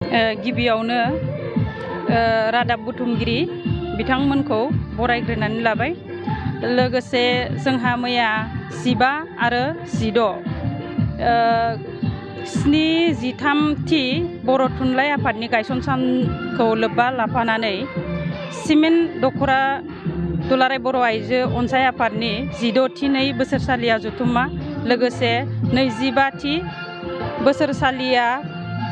गिबियावनो रादाब बुथुमगिरि बिथांमोनखौ बरायग्रोनानै लाबाय। लोगोसे जोंहा मैया 15 आरो 16 73थि बर' थुनलाइ आफादनि गायसन सानखौ लोब्बा लाफानानै सिमेन्ट दख'रा दुलाराय बर' आइजो अनसाय आफादनि 16थि नै बोसोरसालिया जथुम्मा, लोगोसे 25थि बोसोरसालिया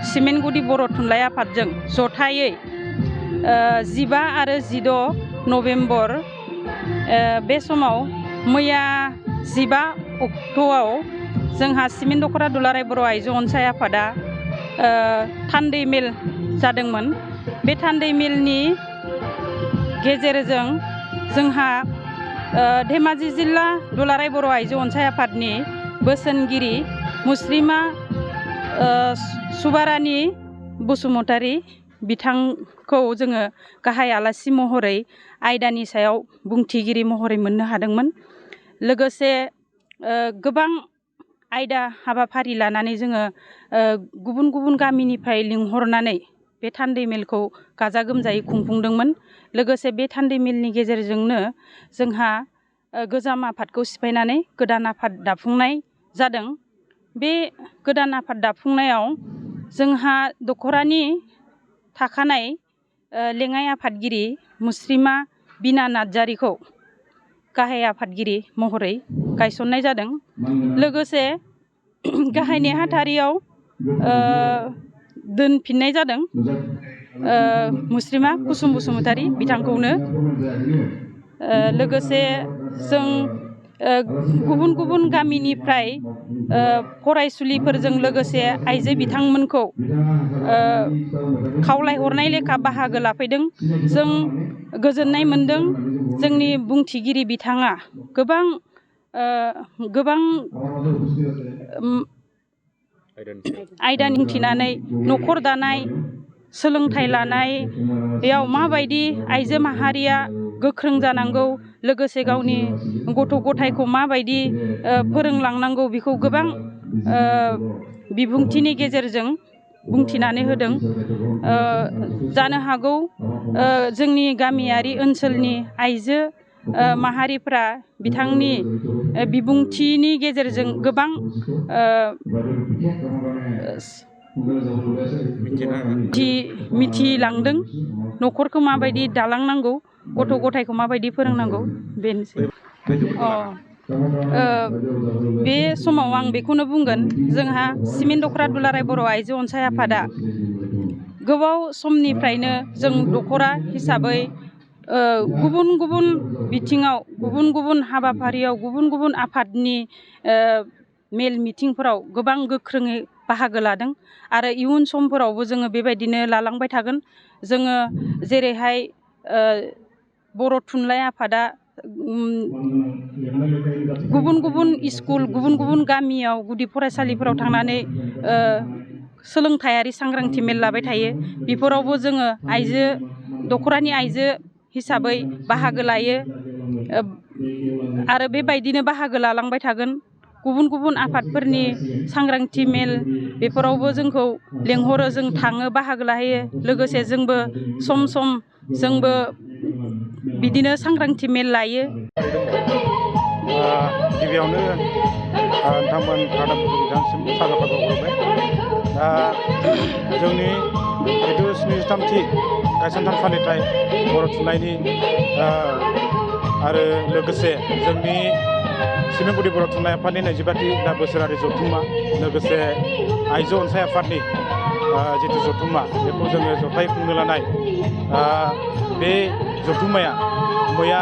सिमेन्टगुदि बर' थुनलाइ आफादजों जथायै 15 आरो 16 नभेम्बर बे समाव मैया 15 अक्ट'आव जोंहा सिमेन्ट दख'रा दुलाराय बर' आइजो अनसाय आफादा थान्दै मेल जादोंमोन। बे थान्दै मेलनि गेजेरजों जोंहा धेमाजि जिल्ला दुलाराय बर' आइजो अनसाय आफादनि बोसोनगिरि मुस्रिमा सुबारानि बसुमतारी बिथांखौ जोङो गाहाय आलासि महरै आयदानि सायाव बुंथिगिरि महरै मोननो हादोंमोन। लोगोसे गोबां आयदा हाबाफारि लानानै जोङो गुबुन गुबुन गामिनिफ्राय लिंहरनानै बे थान्दै मेलखौ गाजा गोमजायै खुंफुंदोंमोन। लोगोसे बे थान्दै मेलनि गेजेरजोंनो जोंहा गोजाम आफादखौ सिफायनानै गोदान आफाद दाफुंनाय जादों। बे गोदान आफाद दाफुंनायाव जोंहा दख'रानि थाखानाय लेङाइ आफादगिरि मुस्रिमा बिना नार्जारिखौ गाहाय आफादगिरि महरै गायसननाय जादों। लोगोसे गाहाय नेहाथारियाव दोनफिननाय जादों मुस्रिमा कुसुम बसुमतारी बिथांखौनो। लोगोसे जों गुबुन गुबुन गामिनिफ्राय फरायसुलिफोरजों लोगोसे आइजो बिथांमोनखौ खावलायहरनाय लेखा बाहागो लाफैदों। जों गोजोननाय मोनदों। जोंनि बुंथिगिरि बिथाङा गोबां आयदा दिन्थिनानै न'खर दानाय, सोलोंथाइ लानाय, बेयाव माबायदि आइजो माहारिया गोख्रों जानांगौ, लोगोसे गावनि गथ' गथायखौ माबायदि फोरोंलांनांगौ, बेखौ गोबां बिबुंथिनि गेजेरजों बुंथिनानै होदों। जानो हागौ जोंनि गामियारि ओनसोलनि आइजो माहारिफ्रा बिथांनि बिबुंथिनि गेजेरजों गोबां मिथिलांदों। न'खरखौ माबायदि दालांनांगौ, गथ' गथायखौ माबायदि फोरोंनांगौ, बेनोसै। बे समाव आं बेखौनो बुंगोन, जोंहा सिमेन्ट दख'रा दुलाराय बर' आइजो अनसाय आफादा गोबाव समनिफ्रायनो जों दख'रा हिसाबै गुबुन गुबुन बिथिङाव, गुबुन गुबुन हाबाफारियाव, गुबुन गुबुन आफादनि मेल मिटिंफोराव गोबां गोख्रोङै बाहागो लादों आरो इयुन समफोरावबो जोङो बेबायदिनो लालांबाय थागोन। जोङो जेरैहाय बर' थुनलाइ आफादा गुबुन गुबुन स्कुल, गुबुन गुबुन गामियाव गुदि फरायसालिफोराव थांनानै सोलोंथायारि सांग्रांथि मेल लाबाय थायो। बेफोरावबो जोङो आइजो दख'रानि आइजो हिसाबै बाहागो लायो आरो बेबायदिनो बाहागो लालांबाय थागोन। गुबुन गुबुन आफादफोरनि सांग्रांथि मेल बेफोरावबो जोंखौ लेंहरो, जों थाङो, बाहागो लाहैयो। लोगोसे जोंबो सम सम जोंबो बिदिनो सांग्रांथि मेल लायो। गिबियावनो नोंथांमोन रादाब बिथांसिम साबायखर बावहरबाय। दा जोंनि 73थि गायसनथान फालिथाय बर' थुनलाइनि आरो लोगोसे जोंनि सिमेन्टगुदि बर' थुनलाइ आफादनि 25थि बोसोरारि जथुम्मा, लोगोसे आइजो अनसाय आफादनि जिथु जथुम्मा, बेखौ जोङो जथायै खुंनो लानाय बे जथुम्माया मैया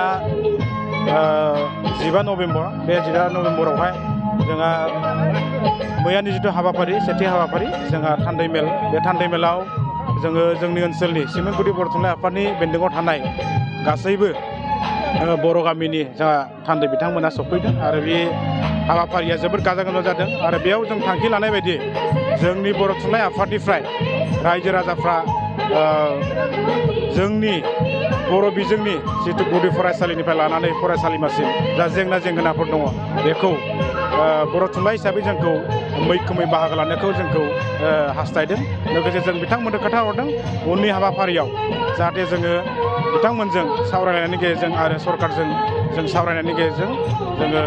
15 नभेम्बर, बे 15 नभेम्बरावहाय जोंहा मैयानि जिथु हाबाफारि, सेथि हाबाफारि जोंहा थान्दै मेल, बे थान्दै मेलाव जोङो जोंनि ओनसोलनि सिमेन्टगुदि बर' थुनलाइ आफादनि बेन्दोङाव थानाय गासैबो बर' गामिनि जोंहा थान्दै बिथांमोना सफैदों आरो बे हाबाफारिया जोबोद गाजा गोमजा जादों। आरो बेयाव जों थांखि लानाय बायदि जोंनि बर' थुनलाइ आफादनिफ्राय रायजो राजाफ्रा जोंनि बर' बिजोंनि जिथु गुदि फरायसालिनिफ्राय लानानै फरायसालिमासिम जा जेंना जेंगोनाफोर दङ, बेखौ बर' थुनलाइ हिसाबै जोंखौ मैखोमै बाहागो लानायखौ जोंखौ हास्थायदों। लोगोसे जों बिथांमोननो खोथा हरदों उननि हाबाफारियाव जाहाथे जोङो बिथांमोनजों सावरायलायनायनि गेजेरजों आरो सरकारजों जों सावरायनायनि गेजेरजों जोङो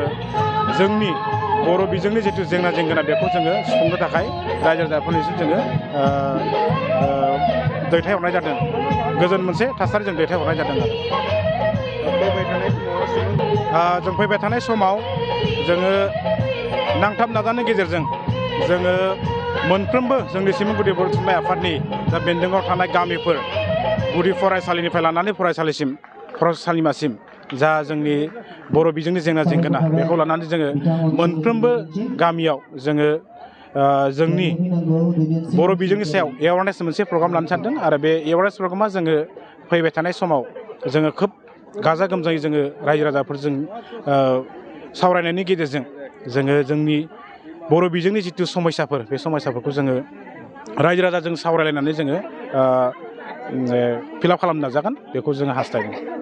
जोंनि बर' बिजोंनि जिथु जेंना जेंगोना बेखौ जोङो सुफुंनो थाखाय रायजो राजाफोरनिसिम जोङो दैथायहरनाय जादों। गोजोन मोनसे थासारि जों दैथायहरनाय जादों आरो जों फैबाय थानाय समाव जोङो नांथाब नाजानायनि गेजेरजों जोङो मोनफ्रोमबो जोंनि सिमोनगुदि बर' थुनलाइ आफादनि जा बेन्दोङाव थानाय गामिफोर गुदि फरायसालिनिफ्राय लानानै फरायसालिमासिम जा जोंनि बर' बिजोंनि जेंना जेंगोना बेखौ लानानै जोङो मोनफ्रोमबो गामियाव जोङो जोंनि बर' बिजोंनि सायाव एवारनेस मोनसे प्रग्राम लानो सानदों आरो बे एवारनेस प्रग्रामा जोङो फैबाय थानाय समाव जोङो खोब गाजा गोमजायै जोङो रायजो राजाफोरजों सावरायनायनि गेजेरजों जोङो जोंनि बर' बिजोंनि जिथु समयसाफोर बे समयसाफोरखौ जोङो रायजो राजाजों सावरायलायनानै जोङो फिलआप खालामनो नाजागोन बेखौ जोङो हास्थायदों।